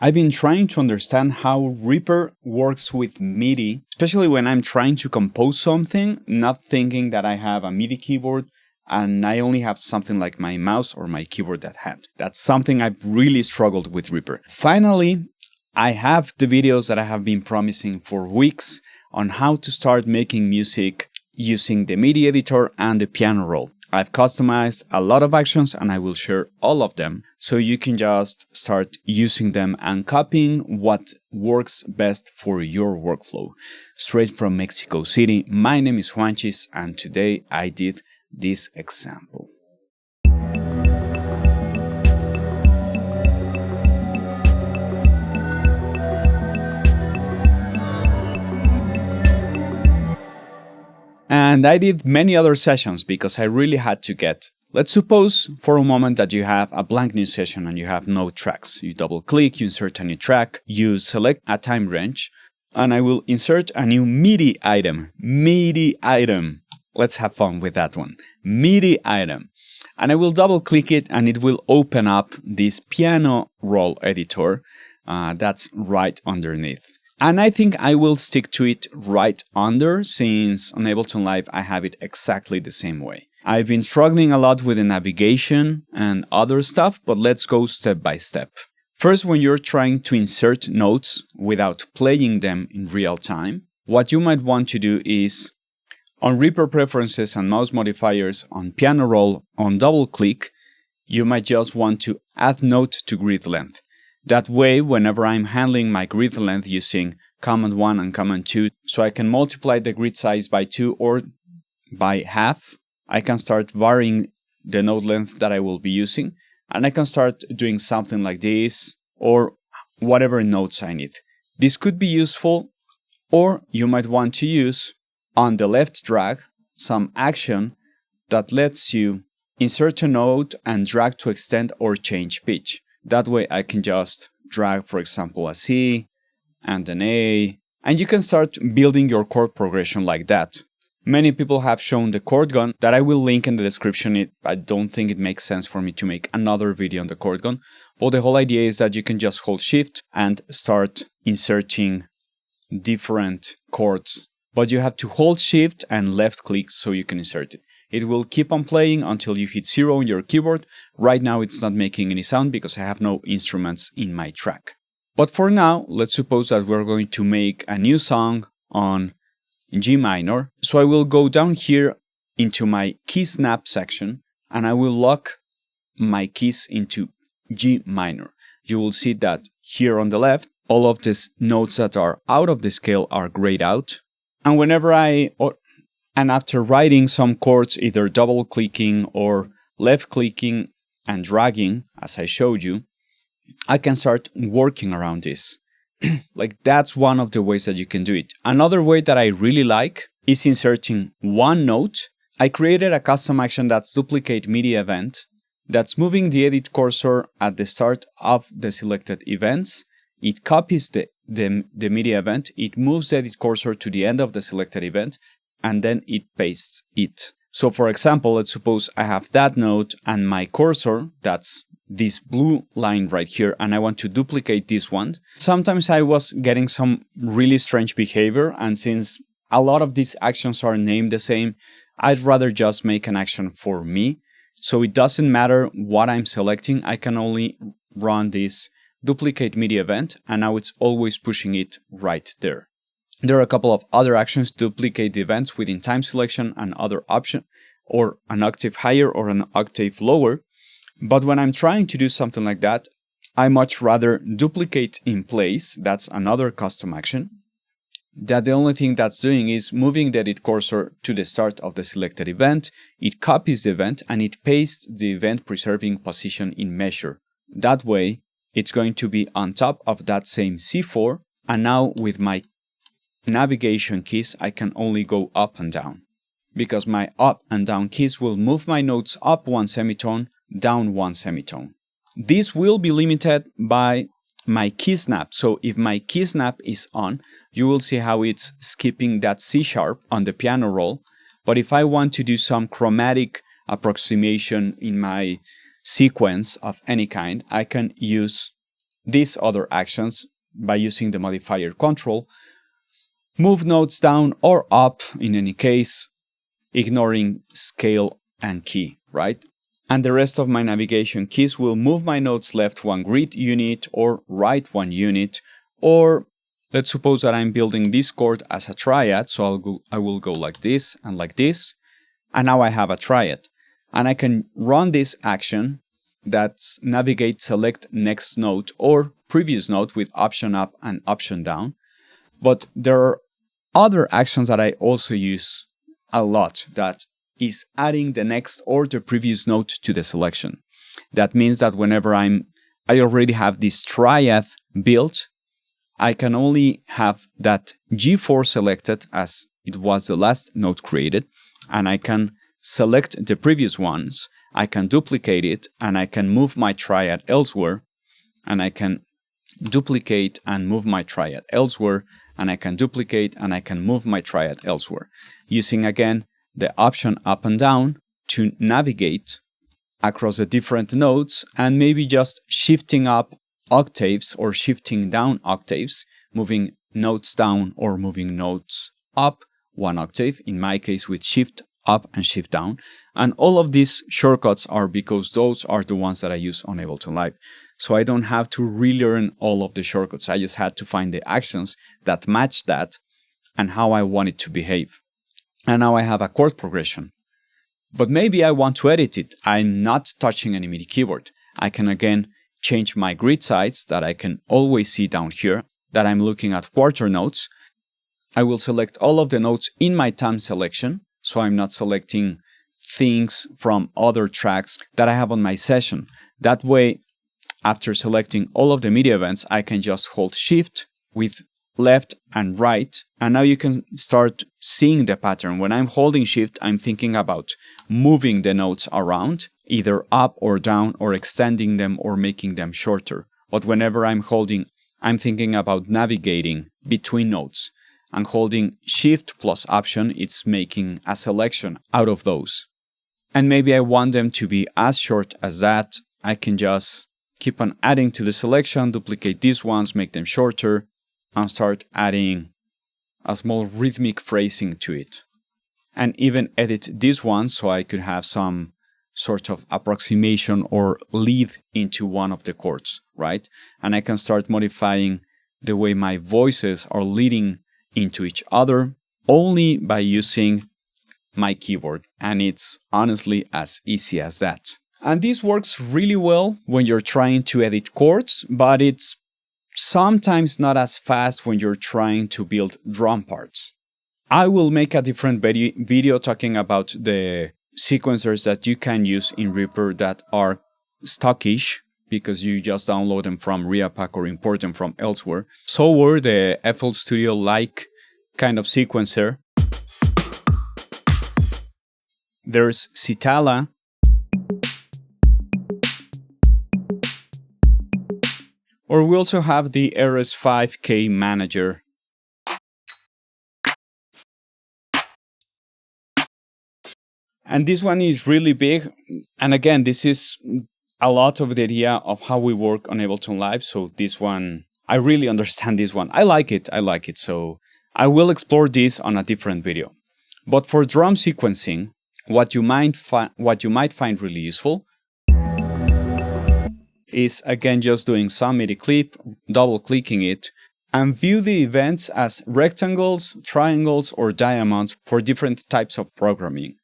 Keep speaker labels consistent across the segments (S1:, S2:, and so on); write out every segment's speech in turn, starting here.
S1: I've been trying to understand how Reaper works with MIDI, especially when I'm trying to compose something, not thinking that I have a MIDI keyboard and I only have something like my mouse or my keyboard at hand. That's something I've really struggled with Reaper. Finally, I have the videos that I have been promising for weeks on how to start making music using the MIDI editor and the piano roll. I've customized a lot of actions and I will share all of them so you can just start using them and copying what works best for your workflow. Straight from Mexico City, my name is Juanchis and today I did this example. And I did many other sessions because I really had to get. Let's suppose for a moment that you have a blank new session and you have no tracks. You double click, you insert a new track, you select a time range, and I will insert a new MIDI item. MIDI item. Let's have fun with that one. MIDI item. And I will double click it and it will open up this piano roll editor that's right underneath. And I think I will stick to it right under, since on Ableton Live I have it exactly the same way. I've been struggling a lot with the navigation and other stuff, but let's go step by step. First, when you're trying to insert notes without playing them in real time, what you might want to do is, on Reaper Preferences and Mouse Modifiers on Piano Roll, on double click, you might just want to add note to grid length. That way, whenever I'm handling my grid length using Command 1 and Command 2, so I can multiply the grid size by 2 or by half, I can start varying the note length that I will be using, and I can start doing something like this, or whatever notes I need. This could be useful, or you might want to use, on the left drag, some action that lets you insert a note and drag to extend or change pitch. That way I can just drag, for example, a C and an A, and you can start building your chord progression like that. Many people have shown the Chordgun that I will link in the description. I don't think it makes sense for me to make another video on the Chordgun, but the whole idea is that you can just hold Shift and start inserting different chords. But you have to hold Shift and left click so you can insert it. It will keep on playing until you hit 0 on your keyboard. Right now it's not making any sound because I have no instruments in my track. But for now, let's suppose that we're going to make a new song on G minor. So I will go down here into my key snap section and I will lock my keys into G minor. You will see that here on the left, all of these notes that are out of the scale are grayed out. And whenever and after writing some chords, either double clicking or left clicking and dragging, as I showed you, I can start working around this. Like, that's one of the ways that you can do it. Another way that I really like is inserting one note. I created a custom action that's duplicate MIDI event, that's moving the edit cursor at the start of the selected events. It copies the MIDI event, it moves the edit cursor to the end of the selected event, and then it pastes it. So for example, let's suppose I have that note and my cursor, that's this blue line right here, and I want to duplicate this one. Sometimes I was getting some really strange behavior, and since a lot of these actions are named the same, I'd rather just make an action for me. So it doesn't matter what I'm selecting, I can only run this duplicate MIDI event, and now it's always pushing it right there. There are a couple of other actions to duplicate the events within time selection and other option, or an octave higher or an octave lower. But when I'm trying to do something like that, I much rather duplicate in place. That's another custom action. That the only thing that's doing is moving the edit cursor to the start of the selected event. It copies the event and it pastes the event preserving position in measure. That way, it's going to be on top of that same C4. And now with my navigation keys, I can only go up and down, because my up and down keys will move my notes up one semitone, down one semitone. This will be limited by my key snap. So if my key snap is on, you will see how it's skipping that C sharp on the piano roll. But if I want to do some chromatic approximation in my sequence of any kind, I can use these other actions by using the modifier control. Move notes down or up in any case, ignoring scale and key, right? And the rest of my navigation keys will move my notes left 1 grid unit or right 1 unit, or let's suppose that I'm building this chord as a triad, so I will go like this, and now I have a triad. And I can run this action that's navigate select next note or previous note with option up and option down. But there are other actions that I also use a lot, that is adding the next or the previous note to the selection. That means that whenever I already have this triad built, I can only have that G4 selected as it was the last note created, and I can select the previous ones, I can duplicate it, and I can move my triad elsewhere, and I can duplicate and move my triad elsewhere, and I can duplicate and I can move my triad elsewhere, using again the option up and down to navigate across the different notes, and maybe just shifting up octaves or shifting down octaves, moving notes down or moving notes up 1 octave, in my case with shift up and shift down. And all of these shortcuts are because those are the ones that I use on Ableton Live. So I don't have to relearn all of the shortcuts. I just had to find the actions that match that and how I want it to behave. And now I have a chord progression. But maybe I want to edit it. I'm not touching any MIDI keyboard. I can again change my grid size that I can always see down here, that I'm looking at quarter notes. I will select all of the notes in my time selection, so I'm not selecting things from other tracks that I have on my session. That way, after selecting all of the MIDI events, I can just hold shift with left and right, and now you can start seeing the pattern. When I'm holding shift, I'm thinking about moving the notes around, either up or down, or extending them or making them shorter. But whenever I'm holding, I'm thinking about navigating between notes. And holding shift plus option, it's making a selection out of those. And maybe I want them to be as short as that. I can just keep on adding to the selection, duplicate these ones, make them shorter, and start adding a small rhythmic phrasing to it. And even edit these ones so I could have some sort of approximation or lead into one of the chords, right? And I can start modifying the way my voices are leading into each other only by using my keyboard. And it's honestly as easy as that. And this works really well when you're trying to edit chords, but it's sometimes not as fast when you're trying to build drum parts. I will make a different video talking about the sequencers that you can use in Reaper that are stockish, because you just download them from Reapack or import them from elsewhere. So were the FL Studio-like kind of sequencer. There's Citala. Or we also have the RS5K Manager. And this one is really big. And again, this is a lot of the idea of how we work on Ableton Live. So this one, I really understand this one. I like it. So I will explore this on a different video. But for drum sequencing, what you might find really useful is again just doing some MIDI clip, double clicking it, and view the events as rectangles, triangles, or diamonds for different types of programming.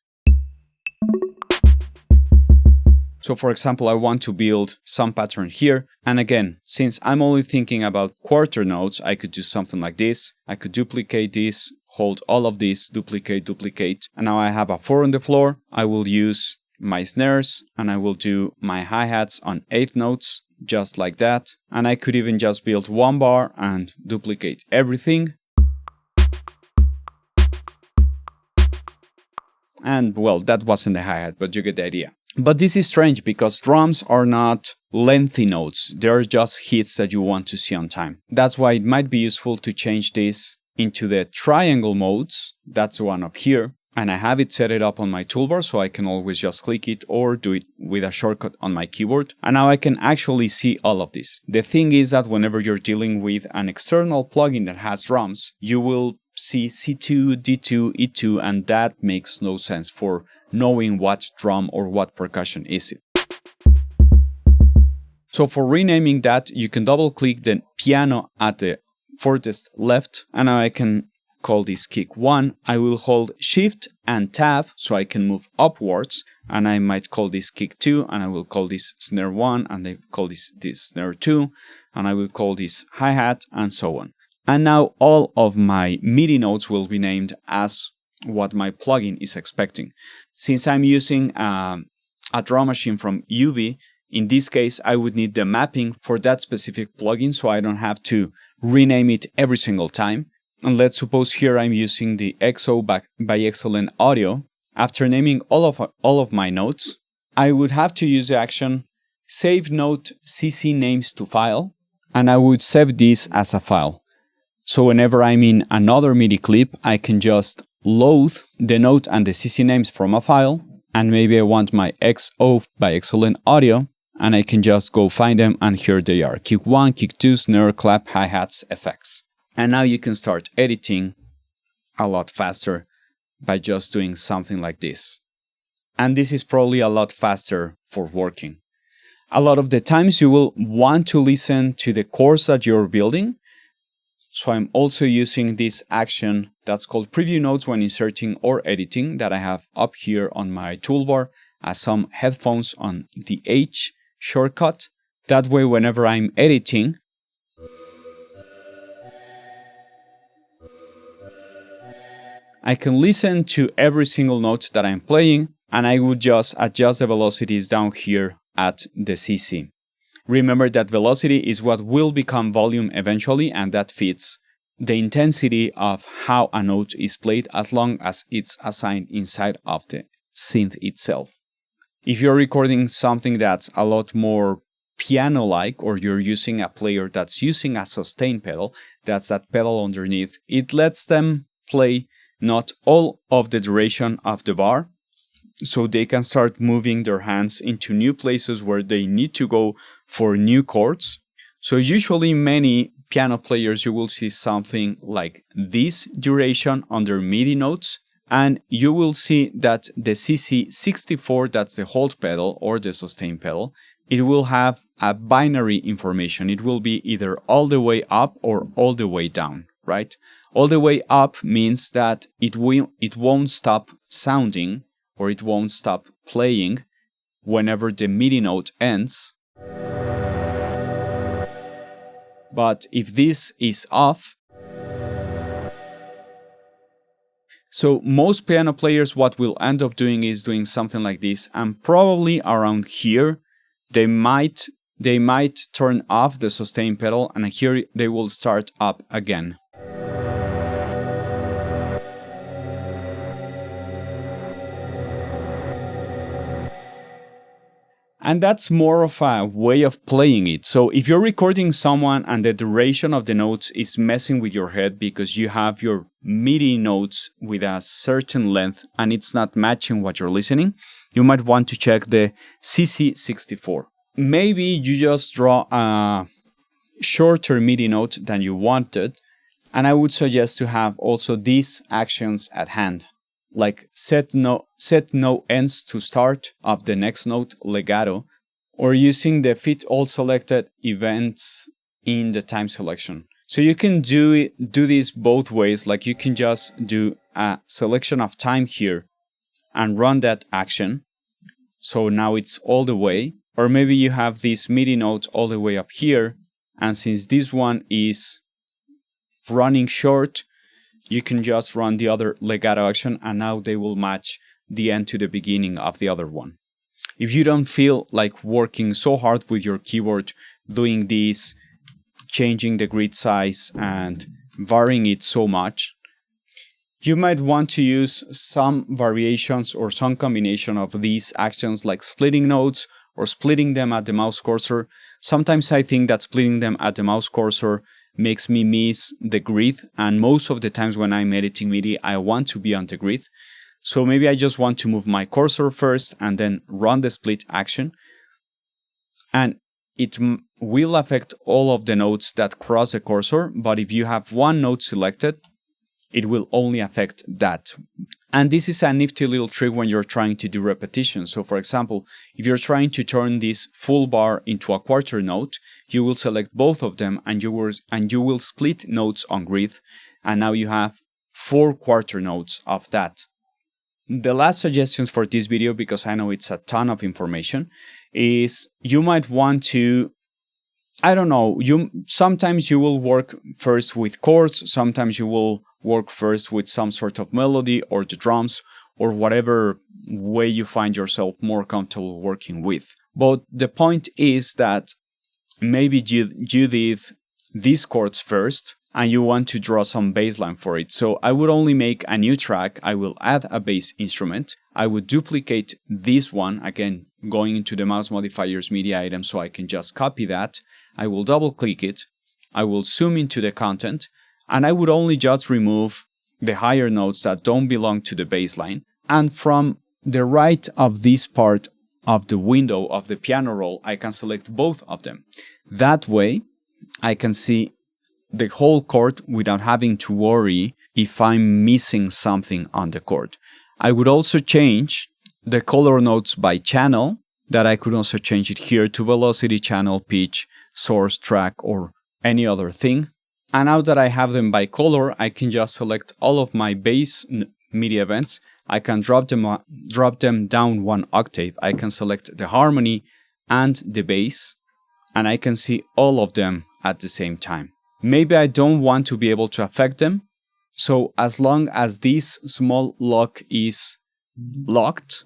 S1: So for example, I want to build some pattern here. And again, since I'm only thinking about quarter notes, I could do something like this. I could duplicate this, hold all of this, duplicate. And now I have a 4 on the floor. I will use my snares and I will do my hi-hats on 8 notes, just like that. And I could even just build 1 bar and duplicate everything. And well, that wasn't the hi-hat, but you get the idea. But this is strange because drums are not lengthy notes. They're just hits that you want to see on time. That's why it might be useful to change this into the triangle modes. That's the one up here. and I have it set it up on my toolbar, so I can always just click it or do it with a shortcut on my keyboard. And now I can actually see all of this. The thing is that whenever you're dealing with an external plugin that has drums, you will see C2, D2, E2, and that makes no sense for knowing what drum or what percussion is it. So for renaming that, you can double click the piano at the furthest left, and now I can call this kick 1. I will hold shift and tab so I can move upwards, and I might call this kick 2, and I will call this snare 1, and I call this snare 2, and I will call this hi-hat, and so on. And now all of my MIDI notes will be named as what my plugin is expecting. Since I'm using a drum machine from UV, in this case I would need the mapping for that specific plugin so I don't have to rename it every single time. And let's suppose here I'm using the XO by Excellent Audio. After naming all of my notes, I would have to use the action save note cc names to file, and I would save this as a file. So whenever I'm in another MIDI clip, I can just load the note and the cc names from a file, and maybe I want my XO by Excellent Audio, and I can just go find them, and here they are: kick 1, kick 2, snare, clap, hi-hats, effects. And now you can start editing a lot faster by just doing something like this. And this is probably a lot faster for working. A lot of the times you will want to listen to the chords that you're building. So I'm also using this action that's called preview notes when inserting or editing that I have up here on my toolbar as some headphones on the H shortcut. That way, whenever I'm editing, I can listen to every single note that I'm playing, and I would just adjust the velocities down here at the CC. Remember that velocity is what will become volume eventually, and that fits the intensity of how a note is played as long as it's assigned inside of the synth itself. If you're recording something that's a lot more piano-like, or you're using a player that's using a sustain pedal, that's that pedal underneath, it lets them play not all of the duration of the bar, so they can start moving their hands into new places where they need to go for new chords. So usually many piano players, you will see something like this duration under MIDI notes, and you will see that the CC64, that's the hold pedal or the sustain pedal, it will have a binary information. It will be either all the way up or all the way down, right? All the way up means that it won't stop sounding, or it won't stop playing whenever the MIDI note ends. But if this is off, so most piano players, what will end up doing is doing something like this, and probably around here, they might turn off the sustain pedal, and here they will start up again. And that's more of a way of playing it. So if you're recording someone and the duration of the notes is messing with your head because you have your MIDI notes with a certain length and it's not matching what you're listening, you might want to check the CC64. Maybe you just draw a shorter MIDI note than you wanted, and I would suggest to have also these actions at hand, like set no ends to start of the next note legato, or using the fit all selected events in the time selection. So you can do this both ways. Like you can just do a selection of time here and run that action. So now it's all the way. Or maybe you have this MIDI note all the way up here, and since this one is running short, you can just run the other legato action, and now they will match the end to the beginning of the other one. If you don't feel like working so hard with your keyboard, doing this, changing the grid size and varying it so much, you might want to use some variations or some combination of these actions, like splitting notes or splitting them at the mouse cursor. Sometimes I think that splitting them at the mouse cursor makes me miss the grid, and most of the times when I'm editing MIDI, I want to be on the grid. So maybe I just want to move my cursor first and then run the split action. And it will affect all of the nodes that cross the cursor, but if you have one node selected, it will only affect that. And this is a nifty little trick when you're trying to do repetition. So for example, if you're trying to turn this full bar into a quarter note, you will select both of them and you will split notes on grid. And now you have 4 quarter notes of that. The last suggestions for this video, because I know it's a ton of information, is you might want to, I don't know, sometimes you will work first with chords, sometimes you will work first with some sort of melody or the drums or whatever way you find yourself more comfortable working with. But the point is that maybe you did these chords first and you want to draw some bass line for it. So I would only make a new track. I will add a bass instrument. I would duplicate this one, again, going into the mouse modifier's media item so I can just copy that. I will double click it. I will zoom into the content and I would only just remove the higher notes that don't belong to the bass line. And from the right of this part of the window of the piano roll, I can select both of them. That way, I can see the whole chord without having to worry if I'm missing something on the chord. I would also change the color notes by channel, that I could also change it here to velocity, channel, pitch, source, track, or any other thing. And now that I have them by color, I can just select all of my bass MIDI events. I can drop them down 1 octave. I can select the harmony and the bass, and I can see all of them at the same time. Maybe I don't want to be able to affect them. So as long as this small lock is locked,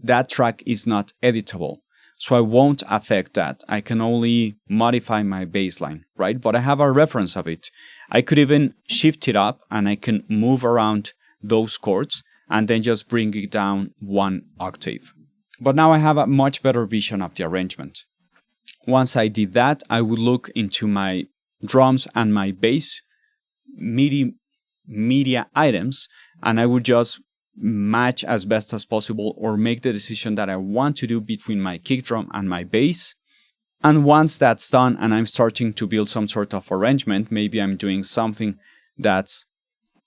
S1: that track is not editable. So I won't affect that. I can only modify my bassline, right? But I have a reference of it. I could even shift it up and I can move around those chords and then just bring it down 1 octave. But now I have a much better vision of the arrangement. Once I did that, I would look into my drums and my bass MIDI media items, and I would just match as best as possible or make the decision that I want to do between my kick drum and my bass. And once that's done and I'm starting to build some sort of arrangement, maybe I'm doing something that's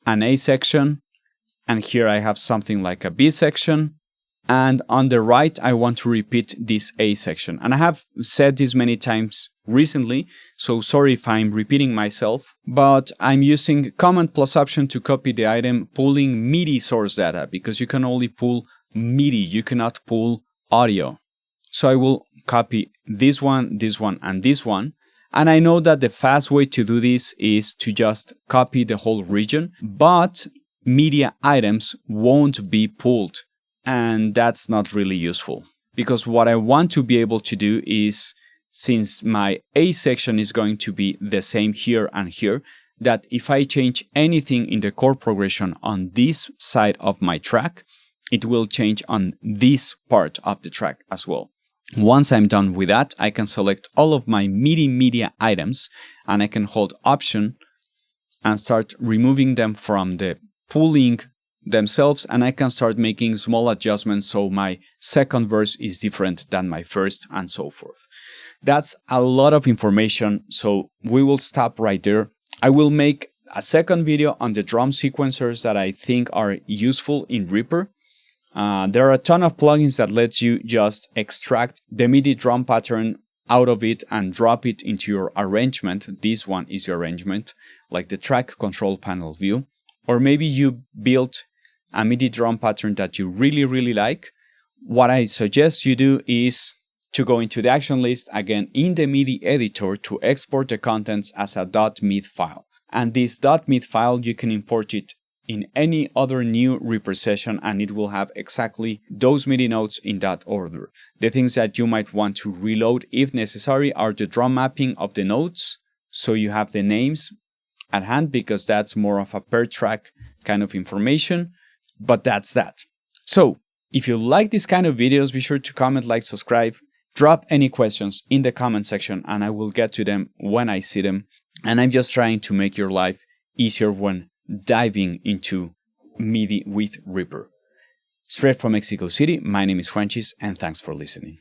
S1: an A section, and here I have something like a B section, and on the right I want to repeat this A section. And I have said this many times recently, so sorry if I'm repeating myself, but I'm using Command plus Option to copy the item, pulling MIDI source data, because you can only pull MIDI, you cannot pull audio. So I will copy this one, and this one. And I know that the fast way to do this is to just copy the whole region, but media items won't be pulled. And that's not really useful, because what I want to be able to do is, since my A section is going to be the same here and here, that if I change anything in the chord progression on this side of my track, it will change on this part of the track as well. Once I'm done with that, I can select all of my MIDI media items and I can hold Option and start removing them from the pulling themselves, and I can start making small adjustments so my second verse is different than my first, and so forth. That's a lot of information, so we will stop right there. I will make a second video on the drum sequencers that I think are useful in Reaper. There are a ton of plugins that let you just extract the MIDI drum pattern out of it and drop it into your arrangement. This one is your arrangement, like the track control panel view. Or maybe you built a MIDI drum pattern that you really like. What I suggest you do is to go into the action list, again in the MIDI editor, to export the contents as a .mid file. And this .mid file, you can import it in any other new Reaper session and it will have exactly those MIDI notes in that order. The things that you might want to reload if necessary are the drum mapping of the notes, so you have the names at hand, because that's more of a per track kind of information, but that's that. So if you like this kind of videos, be sure to comment, like, subscribe, drop any questions in the comment section and I will get to them when I see them. And I'm just trying to make your life easier when diving into MIDI with Reaper. Straight from Mexico City, my name is Juanchis, and thanks for listening.